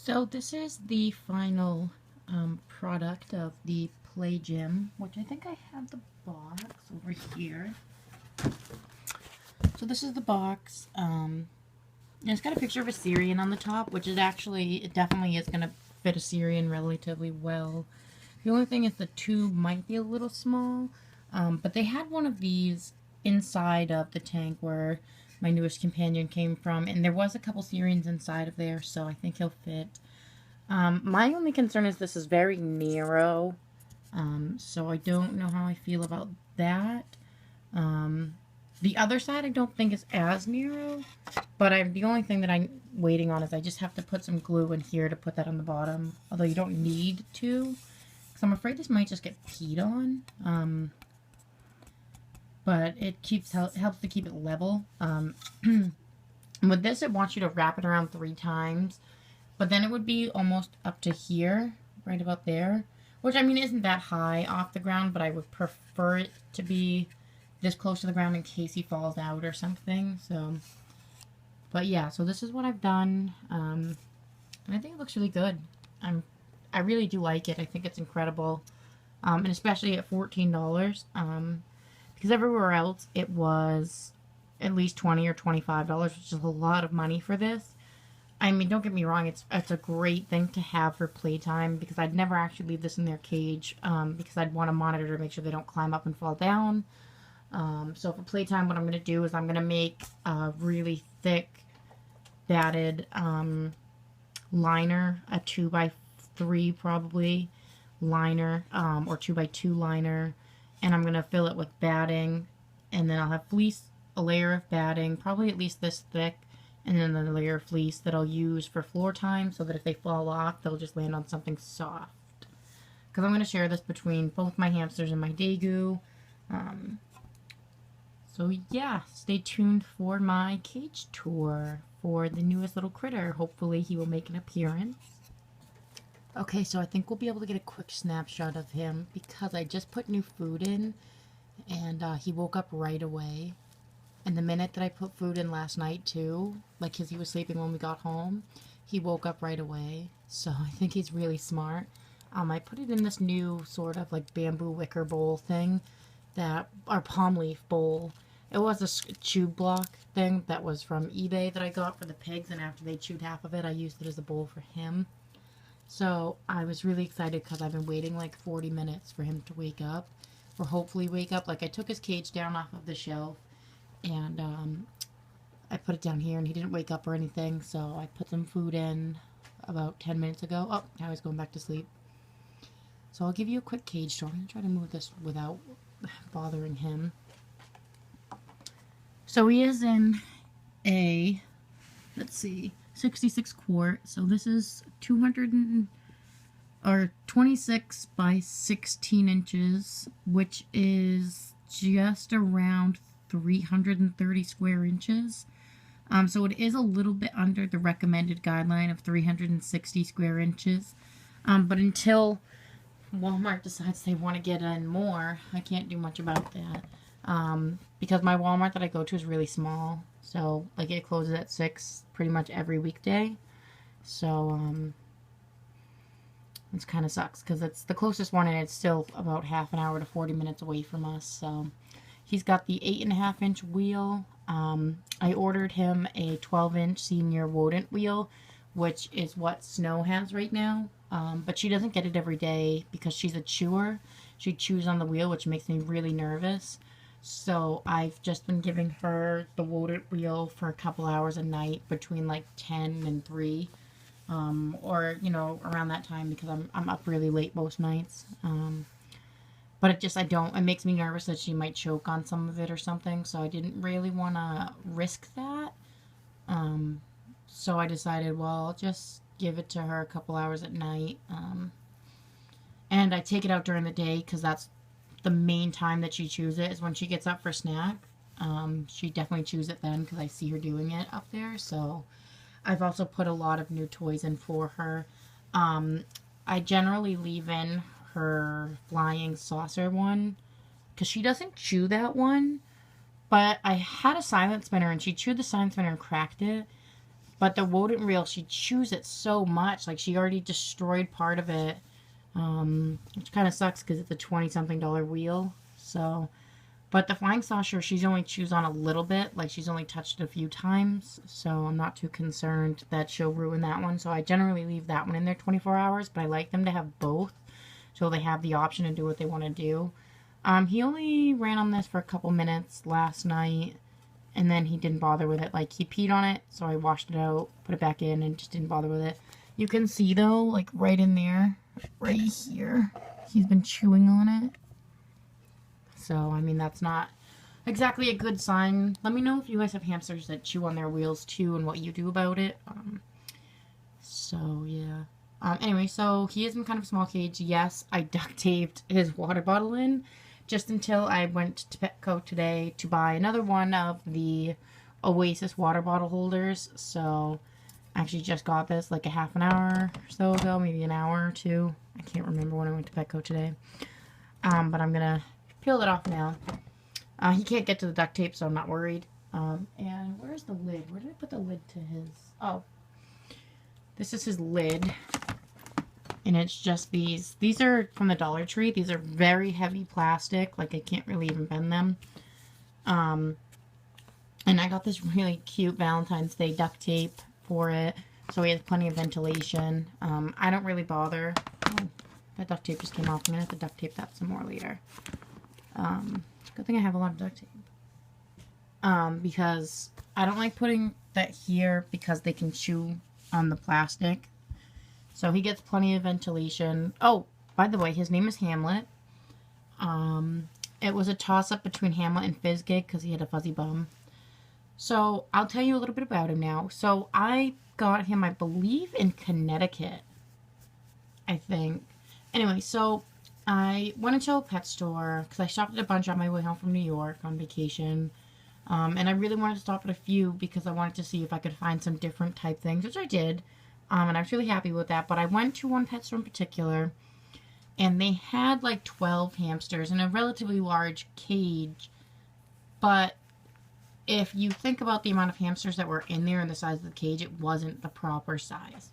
So this is the final product of the Play Gym, which I think I have the box over here. So this is the box. And it's got a picture of a Syrian on the top, which is actually, it definitely is going to fit a Syrian relatively well. The only thing is the tube might be a little small, but they had one of these inside of the tank where my newest companion came from, and there was a couple Syrians inside of there, so I think he'll fit. My only concern is this is very narrow, so I don't know how I feel about that. The other side I don't think is as narrow, but the only thing that I'm waiting on is I just have to put some glue in here to put that on the bottom, although you don't need to, because I'm afraid this might just get peed on. But it helps to keep it level. With this, it wants you to wrap it around 3 times. But then it would be almost up to here, right about there. Which, I mean, isn't that high off the ground, but I would prefer it to be this close to the ground in case he falls out or something. So, but yeah, so this is what I've done. And I think it looks really good. I really do like it. I think it's incredible. And especially at $14. Because everywhere else it was at least $20 or $25, which is a lot of money for this. I mean, don't get me wrong, it's a great thing to have for playtime, because I'd never actually leave this in their cage, because I'd want to monitor to make sure they don't climb up and fall down. So for playtime, what I'm going to do is I'm going to make a really thick, batted liner, a 2x3 probably liner, or 2x2 liner. And I'm going to fill it with batting, and then I'll have fleece, a layer of batting, probably at least this thick, and then a layer of fleece that I'll use for floor time, so that if they fall off, they'll just land on something soft. Because I'm going to share this between both my hamsters and my Daegu. So yeah, stay tuned for my cage tour for the newest little critter. Hopefully he will make an appearance. Okay, so I think we'll be able to get a quick snapshot of him, because I just put new food in, and he woke up right away. And the minute that I put food in last night too, like, because he was sleeping when we got home, he woke up right away. So I think he's really smart. I put it in this new sort of like bamboo wicker bowl thing, our palm leaf bowl. It was a chew block thing that was from eBay that I got for the pigs, and after they chewed half of it, I used it as a bowl for him. So I was really excited because I've been waiting like 40 minutes for him to wake up, or hopefully wake up. Like, I took his cage down off of the shelf, and I put it down here, and he didn't wake up or anything, so I put some food in about 10 minutes ago. Oh, now he's going back to sleep. So I'll give you a quick cage tour. I'm going to try to move this without bothering him. So he is in a, let's see, 66 quart. So this is 26 by 16 inches, which is just around 330 square inches. So it is a little bit under the recommended guideline of 360 square inches. But until Walmart decides they want to get in more, I can't do much about that. Because my Walmart that I go to is really small. So, like, it closes at 6 pretty much every weekday. So, it kind of sucks, because it's the closest one, and it's still about half an hour to 40 minutes away from us. So, he's got the 8.5-inch wheel. I ordered him a 12-inch senior rodent wheel, which is what Snow has right now. But she doesn't get it every day because she's a chewer. She chews on the wheel, which makes me really nervous. So I've just been giving her the rodent wheel for a couple hours a night between like 10 and 3. Or, you know, around that time, because I'm up really late most nights. But it makes me nervous that she might choke on some of it or something, so I didn't really want to risk that. So I decided, well, I'll just give it to her a couple hours at night. And I take it out during the day, because that's the main time that she chews it, is when she gets up for snack. She definitely chews it then, because I see her doing it up there. So I've also put a lot of new toys in for her. I generally leave in her flying saucer one, because she doesn't chew that one. But I had a silent spinner, and she chewed the silent spinner and cracked it. But the rodent reel, she chews it so much. Like, she already destroyed part of it. Which kind of sucks because it's a $20-something wheel. So, but the flying saucer, she's only chews on a little bit. Like, she's only touched it a few times. So I'm not too concerned that she'll ruin that one. So I generally leave that one in there 24 hours. But I like them to have both, so they have the option to do what they want to do. He only ran on this for a couple minutes last night. And then he didn't bother with it. Like, he peed on it, so I washed it out, put it back in, and just didn't bother with it. You can see, though, like, right in there, right here, he's been chewing on it. So, I mean, that's not exactly a good sign. Let me know if you guys have hamsters that chew on their wheels, too, and what you do about it. So, yeah. Anyway, so he is in kind of a small cage. Yes, I duct taped his water bottle in, just until I went to Petco today to buy another one of the Oasis water bottle holders. So, I actually just got this like a half an hour or so ago, maybe an hour or two. I can't remember when I went to Petco today. But I'm going to peel it off now. He can't get to the duct tape, so I'm not worried. And where's the lid? Where did I put the lid to his... Oh. This is his lid. And it's just these. These are from the Dollar Tree. These are very heavy plastic. Like, I can't really even bend them. And I got this really cute Valentine's Day duct tape for it. So he has plenty of ventilation. I don't really bother. Oh, that duct tape just came off. I'm going to have to duct tape that some more later. Good thing I have a lot of duct tape. Because I don't like putting that here because they can chew on the plastic. So he gets plenty of ventilation. Oh, by the way, his name is Hamlet. It was a toss-up between Hamlet and Fizzgig because he had a fuzzy bum. So I'll tell you a little bit about him now. So I got him, I believe, in Connecticut, I think. Anyway, so I went into a pet store because I shopped at a bunch on my way home from New York on vacation. And I really wanted to stop at a few because I wanted to see if I could find some different type things, which I did. And I was really happy with that. But I went to one pet store in particular, and they had like 12 hamsters in a relatively large cage. But if you think about the amount of hamsters that were in there and the size of the cage, it wasn't the proper size.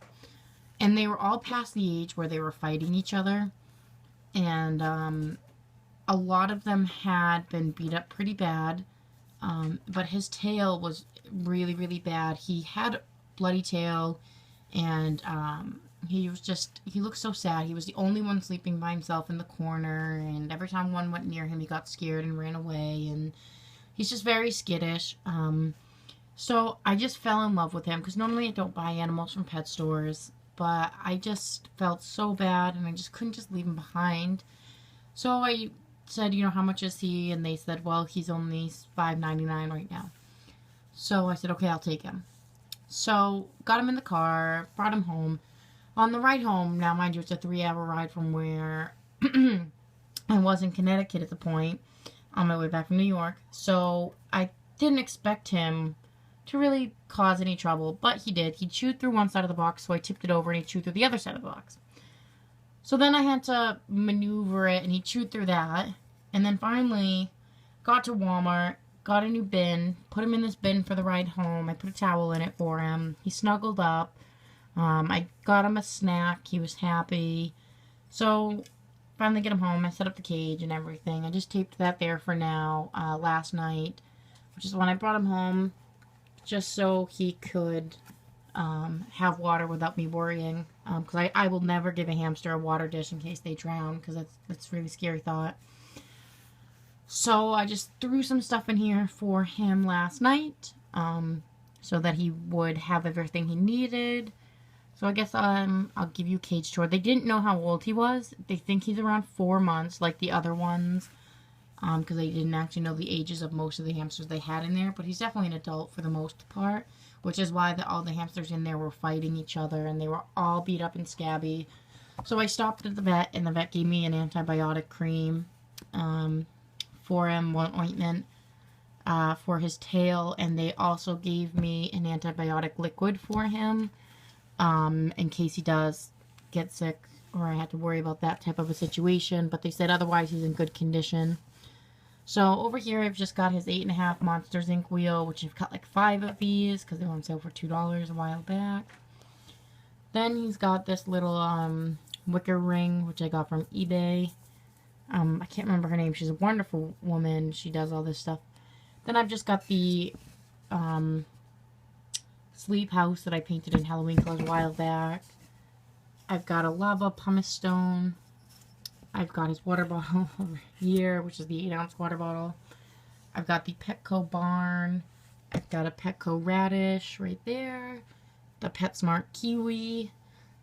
And they were all past the age where they were fighting each other. And a lot of them had been beat up pretty bad. But his tail was really, really bad. He had bloody tail. And he looked so sad. He was the only one sleeping by himself in the corner, and every time one went near him, he got scared and ran away, and he's just very skittish. So I just fell in love with him, because normally I don't buy animals from pet stores, but I just felt so bad, and I just couldn't just leave him behind. So I said, you know, how much is he? And they said, well, he's only $5.99 right now. So I said, okay, I'll take him. So, got him in the car, brought him home. On the ride home, now mind you, it's a 3-hour ride from where I was in Connecticut at the point, on my way back from New York. So, I didn't expect him to really cause any trouble, but he did. He chewed through one side of the box, so I tipped it over and he chewed through the other side of the box. So then I had to maneuver it, and he chewed through that. And then finally, got to Walmart. Got a new bin, put him in this bin for the ride home. I put a towel in it for him. He snuggled up. I got him a snack. He was happy. So, finally get him home. I set up the cage and everything. I just taped that there for now last night, which is when I brought him home, just so he could have water without me worrying. Because I will never give a hamster a water dish in case they drown, because that's a really scary thought. So I just threw some stuff in here for him last night, so that he would have everything he needed. So I guess I'll give you a cage tour. They didn't know how old he was. They think he's around 4 months, like the other ones, because they didn't actually know the ages of most of the hamsters they had in there. But he's definitely an adult for the most part, which is why all the hamsters in there were fighting each other, and they were all beat up and scabby. So I stopped at the vet, and the vet gave me an antibiotic cream for him, one ointment for his tail, and they also gave me an antibiotic liquid for him in case he does get sick or I had to worry about that type of a situation. But they said otherwise he's in good condition. So over here I've just got his 8.5 Monsters Inc. wheel, which I've got like 5 of these because they were on sale for $2 a while back. Then he's got this little wicker ring, which I got from eBay. I can't remember her name. She's a wonderful woman. She does all this stuff. Then I've just got the sleep house that I painted in Halloween colors a while back. I've got a lava pumice stone. I've got his water bottle over here, which is the 8-ounce water bottle. I've got the Petco barn. I've got a Petco radish right there. The PetSmart kiwi.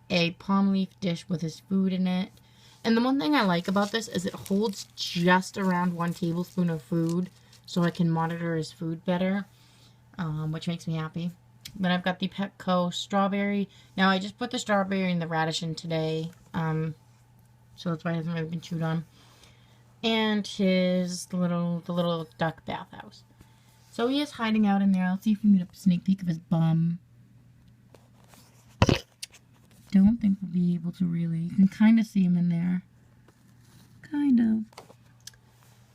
A palm leaf dish with his food in it. And the one thing I like about this is it holds just around 1 tablespoon of food, so I can monitor his food better, which makes me happy. Then I've got the Petco strawberry. Now I just put the strawberry and the radish in today, so that's why it hasn't really been chewed on. And the little duck bathhouse. So he is hiding out in there. I'll see if we can get a sneak peek of his bum. Don't think we'll be able to really. You can kind of see him in there. Kind of.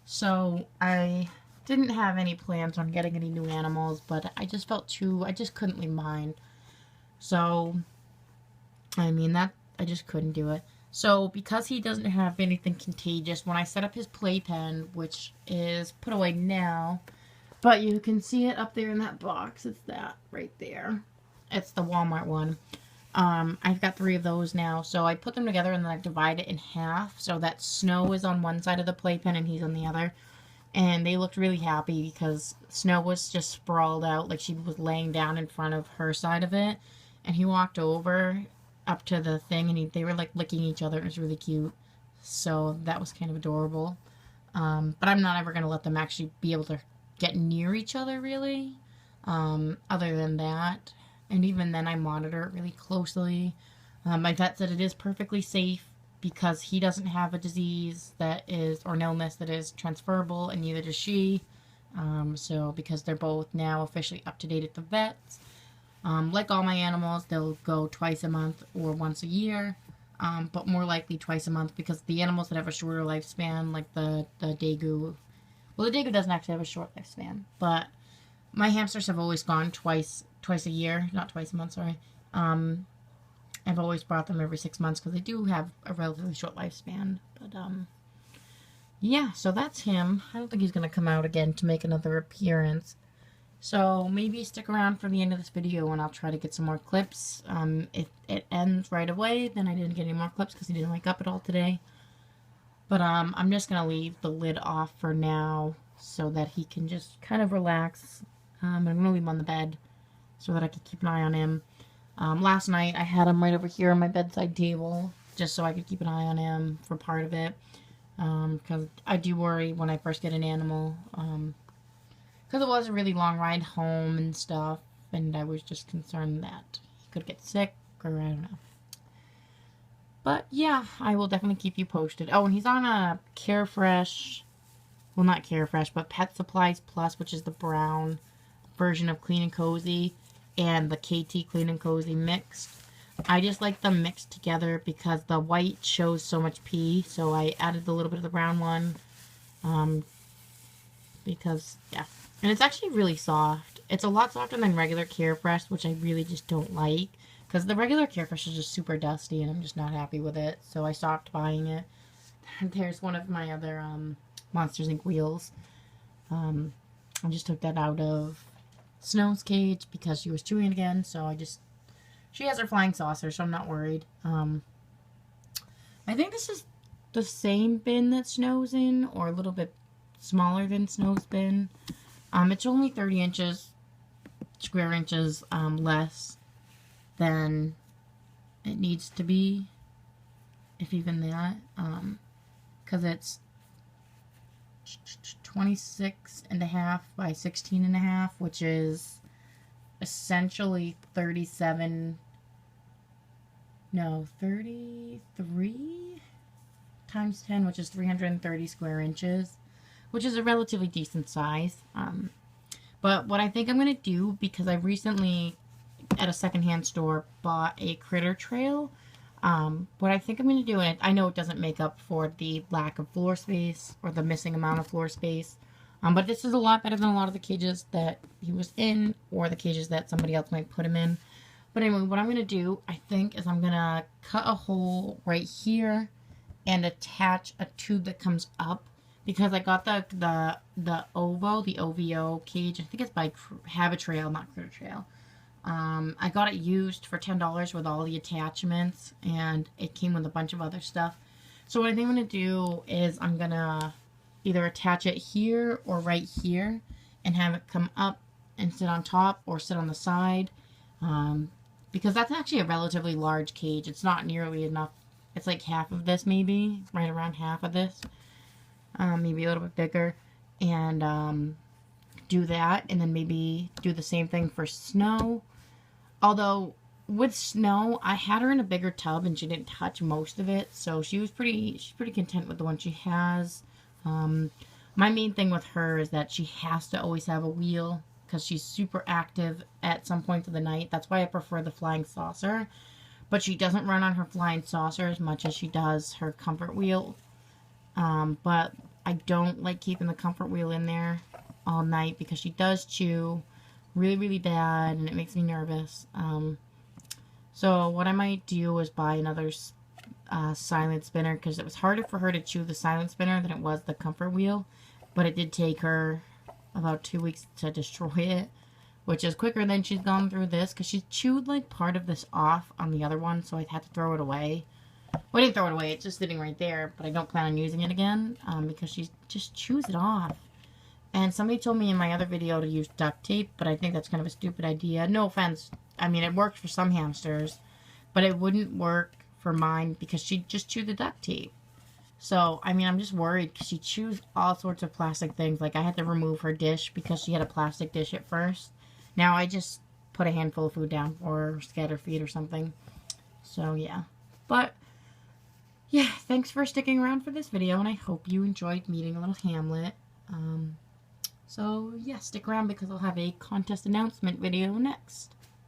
So I didn't have any plans on getting any new animals, but I just felt I just couldn't leave mine. So, I mean, I just couldn't do it. So, because he doesn't have anything contagious, when I set up his playpen, which is put away now, but you can see it up there in that box. It's that right there. It's the Walmart one. I've got 3 of those now, so I put them together and then I divide it in half so that Snow is on one side of the playpen and he's on the other. And they looked really happy because Snow was just sprawled out, like she was laying down in front of her side of it. And he walked over up to the thing and they were like licking each other. It was really cute. So that was kind of adorable. But I'm not ever going to let them actually be able to get near each other, really. Other than that. And even then, I monitor it really closely. My vet said it is perfectly safe because he doesn't have a disease or an illness that is transferable, and neither does she. So, because they're both now officially up to date at the vets. Like all my animals, they'll go twice a month or once a year. But more likely twice a month because the animals that have a shorter lifespan, like the Daegu. Well, the Daegu doesn't actually have a short lifespan, but my hamsters have always gone twice a year, not twice a month, sorry. I've always brought them every 6 months because they do have a relatively short lifespan. But, yeah, so that's him. I don't think he's going to come out again to make another appearance. So maybe stick around for the end of this video and I'll try to get some more clips. If it ends right away, then I didn't get any more clips because he didn't wake up at all today. But, I'm just going to leave the lid off for now so that he can just kind of relax. I'm going to leave him on the bed so that I could keep an eye on him. Last night, I had him right over here on my bedside table, just so I could keep an eye on him for part of it. Because I do worry when I first get an animal. Because it was a really long ride home and stuff, and I was just concerned that he could get sick, or I don't know. But, yeah, I will definitely keep you posted. Oh, and he's on a Carefresh, well, not Carefresh, but Pet Supplies Plus, which is the brown version of Clean and Cozy, and the KT Clean and Cozy mixed. I just like them mixed together because the white shows so much pee, so I added a little bit of the brown one, because, yeah. And it's actually really soft. It's a lot softer than regular Carefresh, which I really just don't like, because the regular Carefresh is just super dusty, and I'm just not happy with it, so I stopped buying it. There's one of my other, Monsters Inc. wheels. I just took that out of Snow's cage because she was chewing it again, so she has her flying saucer, so I'm not worried. I think this is the same bin that Snow's in, or a little bit smaller than Snow's bin. It's only 30 square inches less than it needs to be, if even that, because it's 26.5 by 16.5, which is essentially 33 times 10, which is 330 square inches, which is a relatively decent size. But what I think I'm going to do, because I recently, at a secondhand store, bought a critter trail, What I think I'm going to do, and I know it doesn't make up for the lack of floor space or the missing amount of floor space, but this is a lot better than a lot of the cages that he was in or the cages that somebody else might put him in. But anyway, what I'm going to do, I think, is I'm going to cut a hole right here and attach a tube that comes up, because I got the OVO cage. I think it's by Habitrail, not Critter Trail. I got it used for $10 with all the attachments, and it came with a bunch of other stuff. So what I think I'm going to do is I'm going to either attach it here or right here and have it come up and sit on top or sit on the side, because that's actually a relatively large cage. It's not nearly enough. It's like half of this, maybe, right around half of this, maybe a little bit bigger, and do that, and then maybe do the same thing for Snow. Although, with Snow, I had her in a bigger tub, and she didn't touch most of it, so she's pretty content with the one she has. My main thing with her is that she has to always have a wheel, because she's super active at some points of the night. That's why I prefer the flying saucer. But she doesn't run on her flying saucer as much as she does her comfort wheel. But I don't like keeping the comfort wheel in there all night, because she does chew really, really bad, and it makes me nervous. So what I might do is buy another silent spinner, because it was harder for her to chew the silent spinner than it was the comfort wheel. But it did take her about 2 weeks to destroy it, which is quicker than she's gone through this, because she chewed like part of this off on the other one, so I had to throw it away. Well, I didn't throw it away, it's just sitting right there, but I don't plan on using it again, because she just chews it off. And somebody told me in my other video to use duct tape, but I think that's kind of a stupid idea. No offense. I mean, it worked for some hamsters, but it wouldn't work for mine, because she just chewed the duct tape. So, I mean, I'm just worried, because she chews all sorts of plastic things. Like, I had to remove her dish because she had a plastic dish at first. Now I just put a handful of food down for her, scatter feed or something. So, yeah. But, yeah, thanks for sticking around for this video, and I hope you enjoyed meeting a little Hamlet. So, yeah, stick around, because I'll have a contest announcement video next.